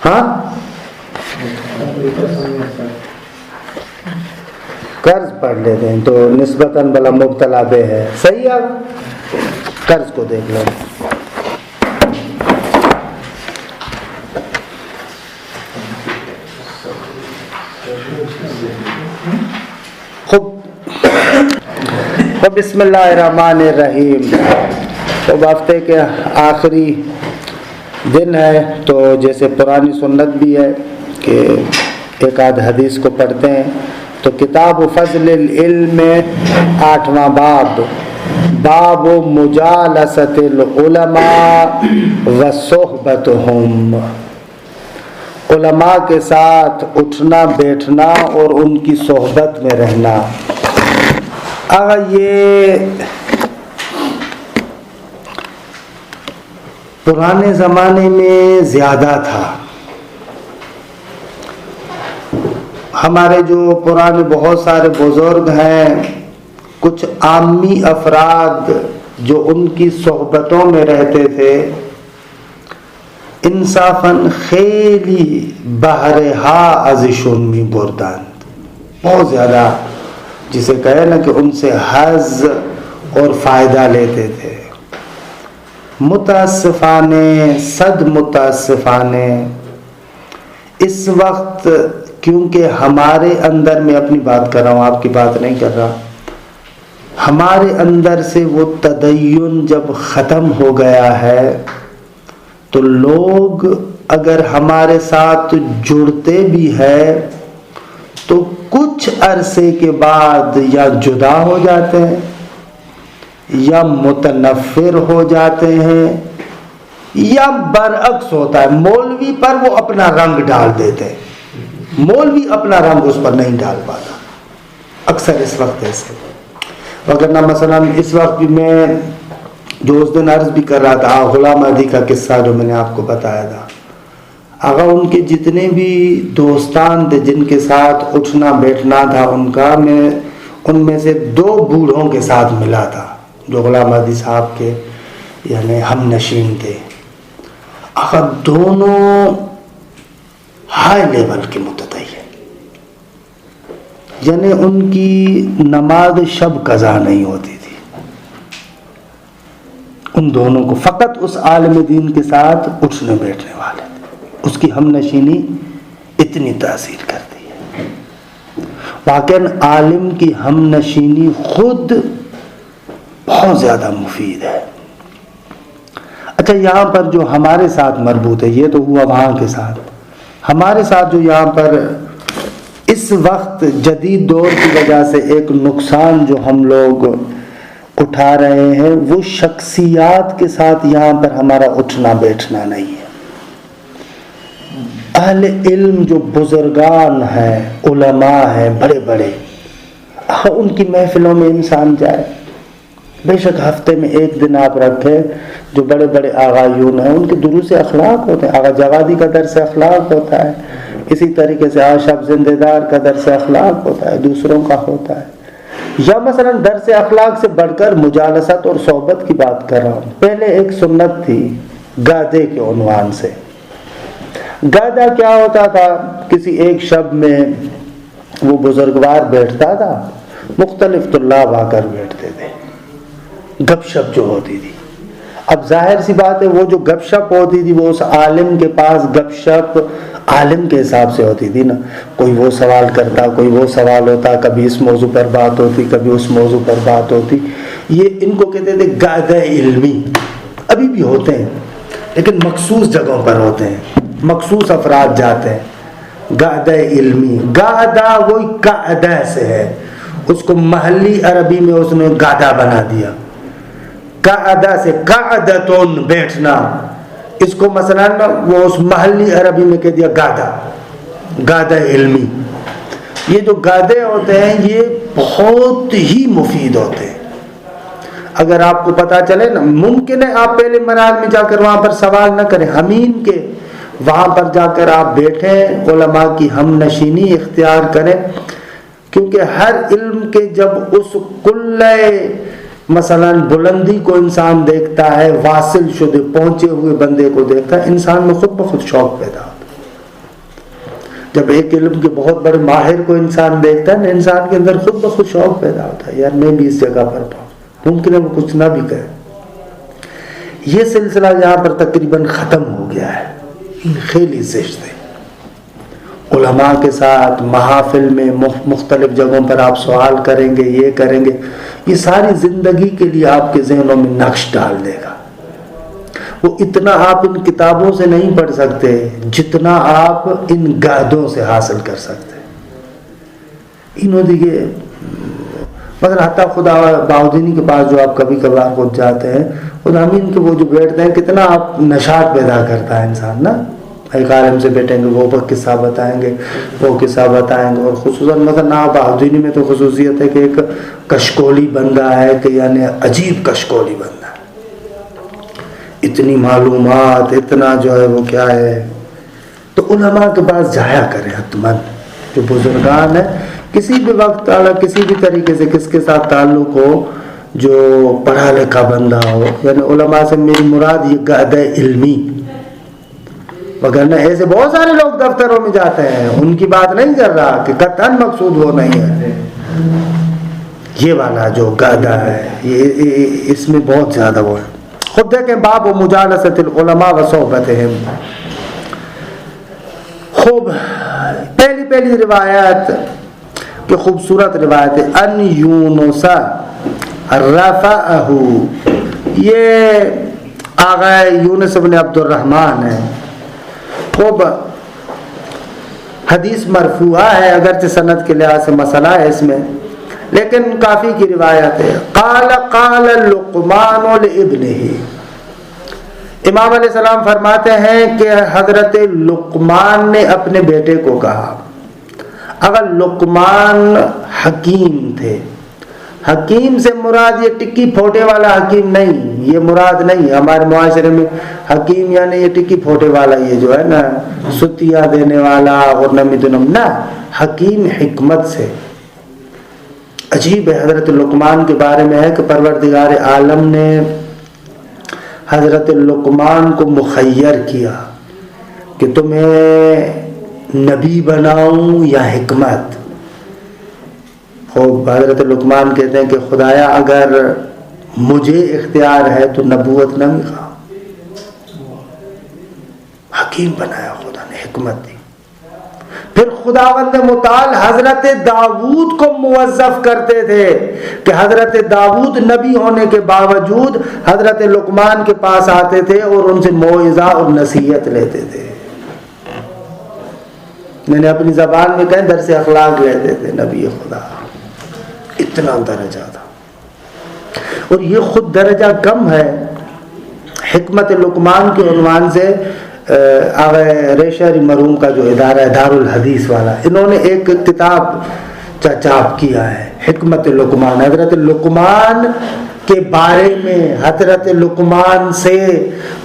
ہاں قرض پڑھ لیتے ہیں تو نسبتاً بلا مبتلا بے ہے. صحیح ہے قرض کو دیکھ لو. بسم اللہ الرحمن الرحیم. تو ہفتے کے آخری دن ہے تو جیسے پرانی سنت بھی ہے کہ ایک آدھ حدیث کو پڑھتے ہیں. تو کتاب فضل العلم 8واں باب، باب مجالست العلماء وصحبتهم، علماء کے ساتھ اٹھنا بیٹھنا اور ان کی صحبت میں رہنا. یہ پرانے زمانے میں زیادہ تھا. ہمارے جو پرانے بہت سارے بزرگ ہیں، کچھ عامی افراد جو ان کی صحبتوں میں رہتے تھے، انصافاً خیلی بہرہا ازشون می بردند، بہت زیادہ جسے کہے نا کہ ان سے حظ اور فائدہ لیتے تھے. متاسفانے صد متاسفانے اس وقت، کیونکہ ہمارے اندر، میں اپنی بات کر رہا ہوں آپ کی بات نہیں کر رہا، ہمارے اندر سے وہ تدین جب ختم ہو گیا ہے تو لوگ اگر ہمارے ساتھ جڑتے بھی ہے تو کچھ عرصے کے بعد یا جدا ہو جاتے ہیں یا متنفر ہو جاتے ہیں یا برعکس ہوتا ہے، مولوی پر وہ اپنا رنگ ڈال دیتے ہیں. مولوی اپنا رنگ اس پر نہیں ڈال پاتا اکثر اس وقت ایسے. وگرنہ مثلا اس وقت بھی میں جو اس دن عرض بھی کر رہا تھا غلام مہدی کا قصہ جو میں نے آپ کو بتایا تھا، اگر ان کے جتنے بھی دوستان تھے جن کے ساتھ اٹھنا بیٹھنا تھا ان کا، میں ان میں سے 2 بوڑھوں کے ساتھ ملا تھا جو غلام مہدی صاحب کے یعنی ہم نشین تھے. اگر دونوں ہائی لیول کے متدین، یعنی ان کی نماز شب قضا نہیں ہوتی تھی. ان دونوں کو فقط اس عالم دین کے ساتھ اٹھنے بیٹھنے والے تھے، اس کی ہم نشینی اتنی تاثیر کرتی ہے. واقعاً عالم کی ہم نشینی خود بہت زیادہ مفید ہے. اچھا یہاں پر جو ہمارے ساتھ مربوط ہے، یہ تو ہوا وہاں کے ساتھ، ہمارے ساتھ جو یہاں پر اس وقت جدید دور کی وجہ سے ایک نقصان جو ہم لوگ اٹھا رہے ہیں، وہ شخصیات کے ساتھ یہاں پر ہمارا اٹھنا بیٹھنا نہیں ہے. اہل علم جو بزرگان ہیں، علماء ہیں بڑے بڑے، ان کی محفلوں میں انسان جائے. بے شک ہفتے میں ایک دن آپ رکھیں، جو بڑے بڑے آغایون ہیں ان کے دروس اخلاق ہوتے ہیں. آغا جوادی کا درس اخلاق ہوتا ہے، اسی طریقے سے آشف زندہ دار کا درس اخلاق ہوتا ہے، دوسروں کا ہوتا ہے. یا مثلا درس اخلاق سے بڑھ کر مجالست اور صحبت کی بات کر رہا ہوں. پہلے ایک سنت تھی گادے کے عنوان سے. گادا کیا ہوتا تھا؟ کسی ایک شب میں وہ بزرگوار بیٹھتا تھا، مختلف طلاب آ کر بیٹھتے تھے، گپ شپ جو ہوتی تھی. اب ظاہر سی بات ہے وہ جو گپ شپ ہوتی تھی وہ اس عالم کے پاس گپ شپ عالم کے حساب سے ہوتی تھی نا. کوئی وہ سوال کرتا، کوئی وہ سوال ہوتا، کبھی اس موضوع پر بات ہوتی، کبھی اس موضوع پر بات ہوتی. یہ ان کو کہتے تھے گادہ علمی. ابھی بھی ہوتے ہیں لیکن مخصوص جگہوں پر ہوتے ہیں، مخصوص افراد جاتے ہیں. گادہ علمی، گادہ وہی قعدہ سے ہے، اس کو محلی عربی میں اس نے گادہ بنا دیا. قعدہ سے قعدتون بیٹھنا، اس کو مثلا وہ اس محلی عربی میں کہہ دیا گادہ، گادہ علمی. یہ جو گادے ہوتے ہیں یہ بہت ہی مفید ہوتے ہیں. اگر آپ کو پتا چلے نا، ممکن ہے آپ پہلے مراحل میں جا کر وہاں پر سوال نہ کریں، ہمین کے وہاں پر جا کر آپ بیٹھیں، علماء کی ہم نشینی اختیار کریں. کیونکہ ہر علم کے جب اس کلے مثلا بلندی کو انسان دیکھتا ہے، واصل شدہ پہنچے ہوئے بندے کو دیکھتا ہے، انسان میں خود بخود شوق پیدا ہوتا ہے. جب ایک علم کے بہت بڑے ماہر کو انسان دیکھتا ہے نا، انسان کے اندر خود بخود شوق پیدا ہوتا ہے، یار میں بھی اس جگہ پر پہنچوں. ممکن ہے وہ کچھ نہ بھی کہے. یہ سلسلہ یہاں پر تقریباً ختم ہو گیا ہے. خیلی زشت ہے. علماء کے ساتھ محافل میں مختلف جگہوں پر آپ سوال کریں گے، یہ کریں گے، یہ ساری زندگی کے لیے آپ کے ذہنوں میں نقش ڈال دے گا. وہ اتنا آپ ان کتابوں سے نہیں پڑھ سکتے جتنا آپ ان گادوں سے حاصل کر سکتے. انہوں دیکھیے مثلا حتیٰ خدا باؤدینی کے پاس جو آپ کبھی کبھار خود جاتے ہیں، خدا امین کے وہ جو بیٹھتے ہیں کتنا آپ نشاط پیدا کرتا ہے انسان نا. ایک عالم سے بیٹھیں گے، وہ قصہ بتائیں گے، وہ قصہ بتائیں گے. اور خصوصاً مثلا باؤدینی میں تو خصوصیت ہے کہ ایک کشکولی بندہ ہے، کہ یعنی عجیب کشکولی بندہ ہے، اتنی معلومات، اتنا جو ہے وہ کیا ہے. تو علماء کے پاس جایا کریں حتماً. جو بزرگان ہیں کسی بھی وقت کسی بھی طریقے سے کس کے ساتھ تعلق ہو، جو پڑھا لکھا بندہ ہو، یعنی علماء سے میری مراد یہ گادہ علمی. وگرنہ ایسے بہت سارے لوگ دفتروں میں جاتے ہیں، ان کی بات نہیں کر رہا کہ قطعاً مقصود وہ نہیں ہے. یہ والا جو گادہ ہے یہ اس میں بہت زیادہ وہ ہے. خود دیکھیں باب و مجالست العلماء و صحبتہم. خوب پہلی روایت کہ خوبصورت روایت ہے. ان یونس رفعہ، یہ آغا یونس بن عبد الرحمن ہے. خوب حدیث مرفوعہ ہے، اگرچہ سند کے لحاظ سے مسئلہ ہے اس میں، لیکن کافی کی روایت ہے. قال لقمان لابنہ، امام علیہ السلام فرماتے ہیں کہ حضرت لقمان نے اپنے بیٹے کو کہا. اگر لقمان حکیم تھے، حکیم سے مراد یہ ٹکی پھوٹے والا حکیم نہیں، یہ مراد نہیں. ہمارے معاشرے میں حکیم یعنی یہ ٹکی پھوٹے والا، یہ جو ہے نا ستیا دینے والا اور نمی دنم، نہ، حکیم حکمت سے. عجیب ہے. حضرت لقمان کے بارے میں ہے کہ پروردگار عالم نے حضرت لقمان کو مخیر کیا کہ تمہیں نبی بناؤں یا حکمت. خوب حضرت لقمان کہتے ہیں کہ خدایا اگر مجھے اختیار ہے تو نبوت نہ مخا. حکیم بنایا خدا نے، حکمت دی. پھر خداوند متعال حضرت داؤد کو موظف کرتے تھے کہ حضرت داؤد نبی ہونے کے باوجود حضرت لقمان کے پاس آتے تھے اور ان سے موعظہ اور نصیحت لیتے تھے. میں نے اپنی زبان میں کہیں درس اخلاق لیتے تھے نبی خدا. اتنا درجہ تھا. اور یہ خود درجہ کم ہے. حکمت لقمان کے عنوان سے آغا ریشاری مرحوم کا جو ادارہ ہے دارالحدیث والا، انہوں نے ایک کتاب چاپ کیا ہے حکمت لقمان، حضرت لقمان کے بارے میں، حضرت لقمان سے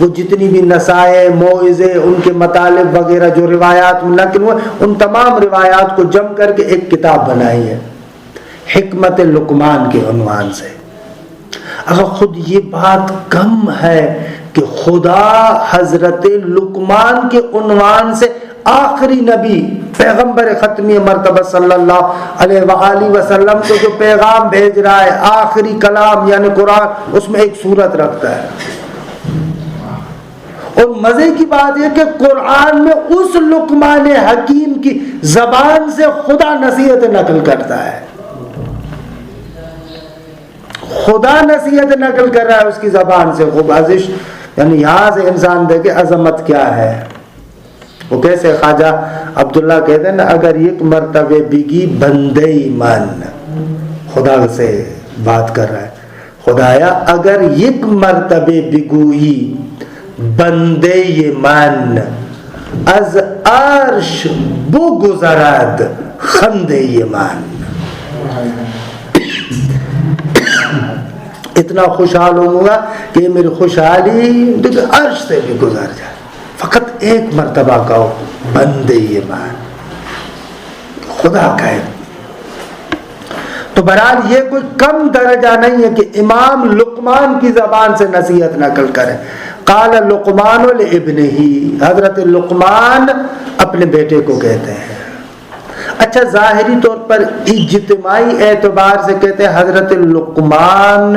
وہ جتنی بھی نصائح، موعظے، ان کے مطالب وغیرہ جو روایات نقل ہوئے، ان تمام روایات کو جمع کر کے ایک کتاب بنائی ہے حکمت لقمان کے عنوان سے۔ اگر خود یہ بات کم ہے کہ خدا حضرت لقمان کے عنوان سے آخری نبی پیغمبر ختمی مرتبہ صلی اللہ علیہ وآلہ وسلم کو جو پیغام بھیج رہا ہے، آخری کلام یعنی قرآن، اس میں ایک سورت رکھتا ہے۔ اور مزے کی بات یہ کہ قرآن میں اس لقمان حکیم کی زبان سے خدا نصیحت نقل کرتا ہے، خدا نصیحت نقل کر رہا ہے اس کی زبان سے۔ خوب عزیز، یعنی یہاں سے انسان دیکھے عظمت کیا ہے۔ وہ کیسے خواجہ عبداللہ کہتے ہیں نا، اگر یک مرتبہ بگی بندے من، خدا سے بات کر رہا ہے، خدایا اگر یک مرتبہ بگوئی بندے من، از عرش بگذرد خندے من، اتنا خوشحال ہوں گا کہ میری خوشحالی عرش سے بھی گزر جائے، فقط ایک مرتبہ کہو بندے من، خدا کہے۔ تو بہرحال یہ کوئی کم درجہ نہیں ہے کہ امام لقمان کی زبان سے نصیحت نقل کرے۔ قال لقمان لابنہ، حضرت لقمان اپنے بیٹے کو کہتے ہیں۔ اچھا، ظاہری طور پر اجتماعی اعتبار سے کہتے ہیں حضرت لقمان،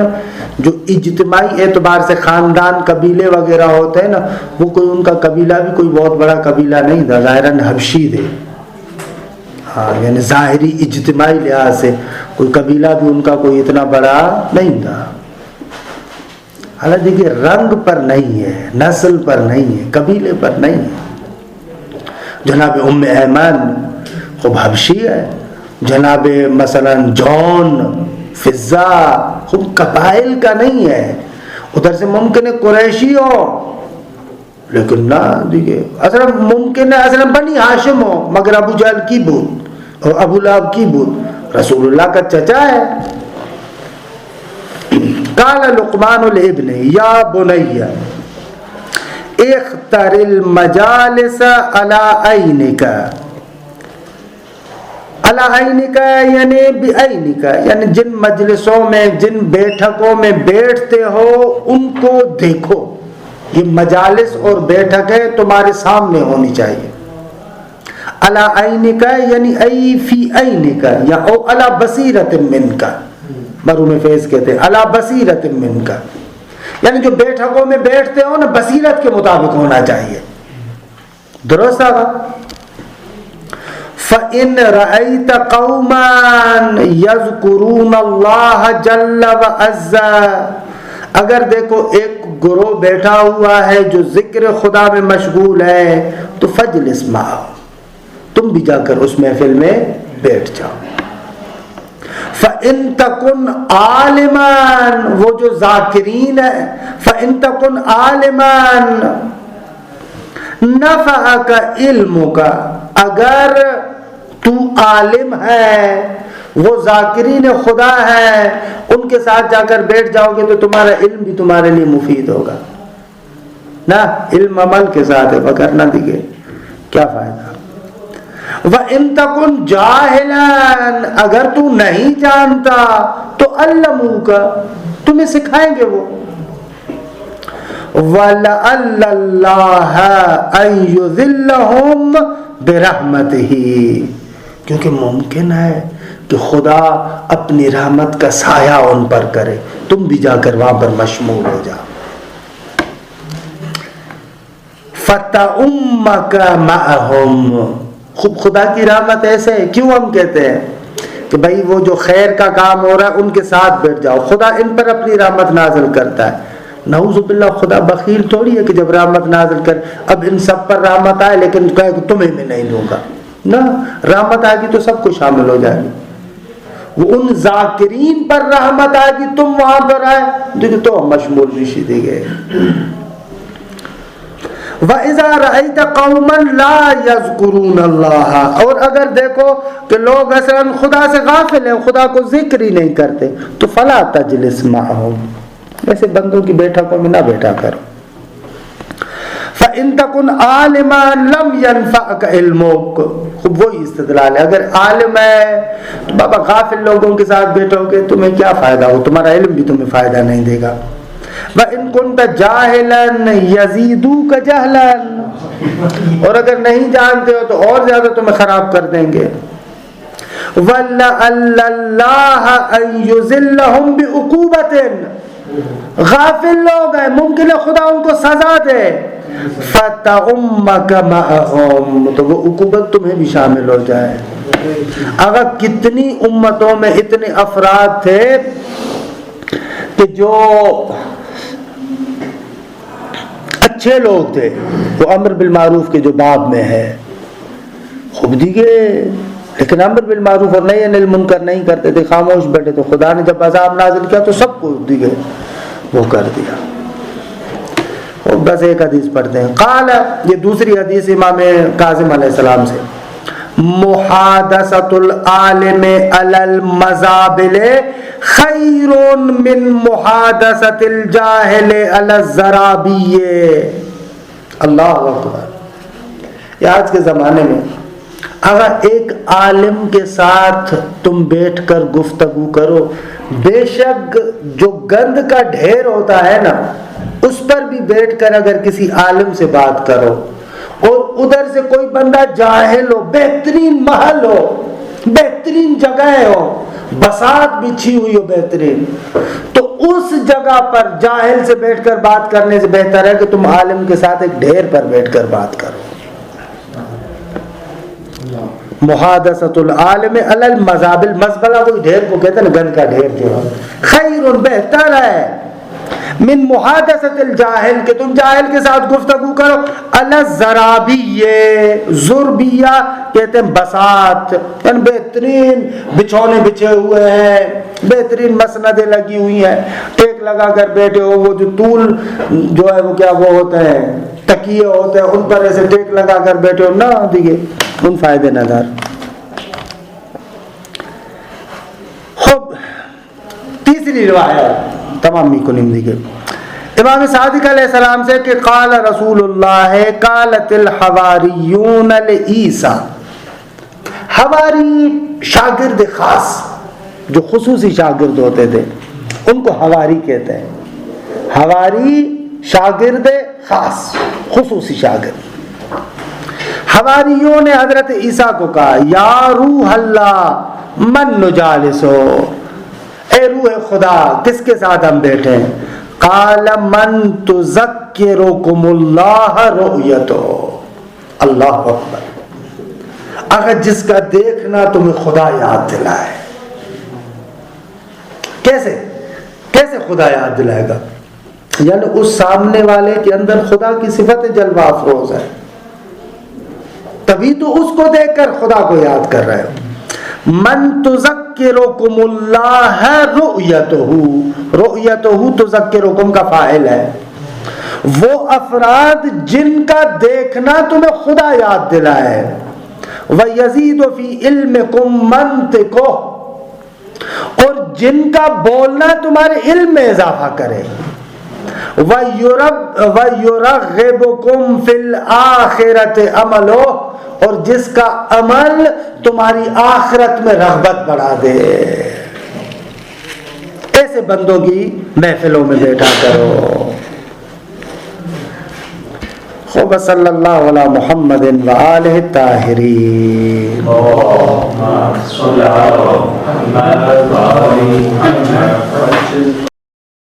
جو اجتماعی اعتبار سے خاندان قبیلے وغیرہ ہوتے ہیں نا، وہ کوئی ان کا قبیلہ بھی کوئی بہت بڑا قبیلہ نہیں تھا، ظاہراً حبشی تھے، ہاں، یعنی ظاہری اجتماعی لحاظ سے کوئی قبیلہ بھی ان کا کوئی اتنا بڑا نہیں تھا۔ حالانکہ دیکھیے رنگ پر نہیں ہے، نسل پر نہیں ہے، قبیلے پر نہیں ہے۔ جناب ام ایمن خوب حبشی ہے، جناب مثلا جون، فضا، خوب قبائل کا نہیں ہے، ادھر سے ممکن ہے قریشی ہو، لیکن نہ دیکھیے اصلا ممکن ہے اصلا بنی ہاشم ہو، مگر ابو جہل کی بود اور ابو لہب کی بود، رسول اللہ کا چچا ہے۔ قال لقمان لابنہ یا بنی اختر المجالس علی عینک، علی عینک یعنی بعینک، یعنی جن مجلسوں میں، جن بیٹھکوں میں بیٹھتے ہو ان کو دیکھو۔ یہ مجالس اور بیٹھکیں تمہارے سامنے ہونی چاہیے۔ علی عینک یعنی ای فی عینک، یا او علی بصیرت منک، مرحوم فیض کہتے ہیں علی بصیرت منک، یعنی جو بیٹھکوں میں بیٹھتے ہو نا بصیرت کے مطابق ہونا چاہیے۔ درست آگا؟ فَإِنْ رَأَيْتَ قَوْمًا يَذْكُرُونَ اللَّهَ جَلَّ وَعَزَّ، اگر دیکھو ایک گروہ بیٹھا ہوا ہے جو ذکر خدا میں مشغول ہے تو فجلس معه، تم بھی جا کر اس محفل میں بیٹھ جاؤ۔ فَإِن تَكُنْ عَالِمًا، وہ جو ذاکرین ہے، فَإِن تَكُنْ عَالِمًا نَفَعَكَ عِلْمُكَ، اگر تو عالم ہے، وہ ذاکرین خدا ہے، ان کے ساتھ جا کر بیٹھ جاؤ گے تو تمہارا علم بھی تمہارے لیے مفید ہوگا نا، علم عمل کے ساتھ ہے، وگر نہ دیگے کیا فائدہ۔ وَإِن تَكُنْ جَاهِلًا، اگر تو نہیں جانتا تو عَلَّمُوكَ، تمہیں سکھائیں گے وہ۔ وَلَعَلَّ اللَّهَ أَن يُذِلَّهُمْ بِرَحْمَتِهِ، کیونکہ ممکن ہے کہ خدا اپنی رحمت کا سایہ ان پر کرے، تم بھی جا کر وہاں پر مشمول ہو جاؤ۔ فَتَأُمَّكَ مَعَهُمْ، خوب خدا کی رحمت ایسے ہے، کیوں ہم کہتے ہیں کہ بھائی وہ جو خیر کا کام ہو رہا ہے ان کے ساتھ بیٹھ جاؤ، خدا ان پر اپنی رحمت نازل کرتا ہے۔ نعوذ باللہ، خدا بخیل تھوڑی ہے کہ جب رحمت نازل کر اب ان سب پر رحمت آئے لیکن کہے کہ تمہیں میں نہیں دوں گا، نہ، رحمت آئے گی تو سب کو شامل ہو جائے گی۔ وہ ان ذاکرین پر رحمت آئے گی، تم وہاں پر آئے دیکھو تو ہم مشمول نشی دے گئے۔ وَإِذَا رَأَيْتَ قَوْمًا لَا يَذْكُرُونَ اللَّهَ، اور اگر دیکھو کہ لوگ اصلا خدا سے غافل ہیں، خدا کو ذکر ہی نہیں کرتے، تو فَلَا تَجْلِسْ مَعَهُمْ، ایسے بندوں کی بیٹھکوں میں نہ بیٹھا کرو. فَإِن تَكُنْ عَالِمًا لَمْ يَنْفَعْكَ عِلْمُكَ، خوب وہی استدلال ہے. اگر عالم ہے تو بابا غافل لوگوں کے ساتھ بیٹھو گے تمہیں کیا فائدہ ہو، تمہارا علم بھی تمہیں فائدہ نہیں دے گا. وَإِن كُنْتَ جَاهِلًا يَزِيدُوكَ جَهْلًا، اور اگر نہیں جانتے ہو تو اور زیادہ تمہیں خراب کر دیں گے. وَلَعَلَّ اللَّهَ أَن يُذِلَّهُمْ بِعُقُوبَةٍ، غافل لوگ ہیں، ممکن ہے خدا ان کو سزا دے. فَتَعُمَّكَ مَعَهُمْ، تو وہ عقوبت تمہیں بھی شامل ہو جائے. اگر کتنی امتوں میں اتنے افراد تھے کہ جو اچھے لوگ تھے، وہ امر بالمعروف کے جو باب میں ہے خوب دیگے، لیکن امر بالمعروف اور نہی عن المنکر نہیں کرتے تھے، خاموش بیٹھے. تو خدا نے جب عذاب نازل کیا تو سب کو دیگے وہ کر دیا. اور بس ایک حدیث پڑھتے ہیں. قال، یہ دوسری حدیث امام کاظم علیہ السلام سے، محادثۃ العالم علی المزابل خیر من محادثۃ الجاہل علی الزرابی. اللہ اکبر. یہ آج کے زمانے میں اگر ایک عالم کے ساتھ تم بیٹھ کر گفتگو کرو، بے شک جو گند کا ڈھیر ہوتا ہے نا، اس پر بھی بیٹھ کر اگر کسی عالم سے بات کرو، اور ادھر سے کوئی بندہ جاہل ہو، بہترین محل ہو، بہترین جگہ ہو، بساط بچھی ہوئی ہو بہترین، تو اس جگہ پر جاہل سے بیٹھ کر بات کرنے سے بہتر ہے کہ تم عالم کے ساتھ ایک ڈھیر پر بیٹھ کر بات کرو. محادثۃ العالم علی المزابل، مزبلہ کوئی ڈھیر کو کہتے ہیں نا، گند کا ڈھیر جو ہے، خیر بہتر ہے من محادثۃ الجاہل، کہ تم جاہل کے ساتھ گفتگو کرو، علی الزرابیہ، زربیہ کہتے ہیں بساط، یعنی بہترین بچھونے بچھے ہوئے ہیں، بہترین مسندیں لگی ہوئی ہیں، ٹیک لگا کر بیٹھے ہو. وہ جو طول جو ہے وہ کیا وہ ہوتے ہیں تکیے ہوتے ہیں، ان پر ایسے ٹیک لگا کر بیٹھے ہو نہ دیگے ان فائدے نظر. خوب تیسری روایت تمامی کو نم دیگے امام صادق علیہ السلام سے کہ قال رسول اللہ قالت الحواریون لعیسیٰ، حواری شاگرد خاص جو خصوصی شاگرد ہوتے تھے ان کو حواری کہتے ہیں. حواری شاگرد خاص، خصوصی شاگرد. حواریوں نے حضرت عیسیٰ کو کہا یا روح اللہ من نجالسو، اے روح خدا کس کے ساتھ ہم بیٹھیں؟ قال من تذکرکم اللہ رؤیتو، اللہ اکبر، اگر جس کا دیکھنا تمہیں خدا یاد دلائے. کیسے خدا یاد دلائے گا؟ یعنی اس سامنے والے کے اندر خدا کی صفت جلوہ افروز ہے، تبھی تو اس کو دیکھ کر خدا کو یاد کر رہے ہو. من تذکرکم اللہ رؤیتہ، رؤیتہ تذکرکم کا فاعل ہے. وہ افراد جن کا دیکھنا تمہیں خدا یاد دلائے. وَيَزِيدُ فِي عِلْمِكُمْ مَنْطِقُهُ، اور جن کا بولنا تمہارے علم میں اضافہ کرے. وَيُرَغِّبُكُمْ فِي الْآخِرَةِ عَمَلُهُ، اور جس کا عمل تمہاری آخرت میں رغبت بڑھا دے. ایسے بندوں کی محفلوں میں بیٹھا کرو. صلی اللہ علی محمد وآلہ الطاہرین.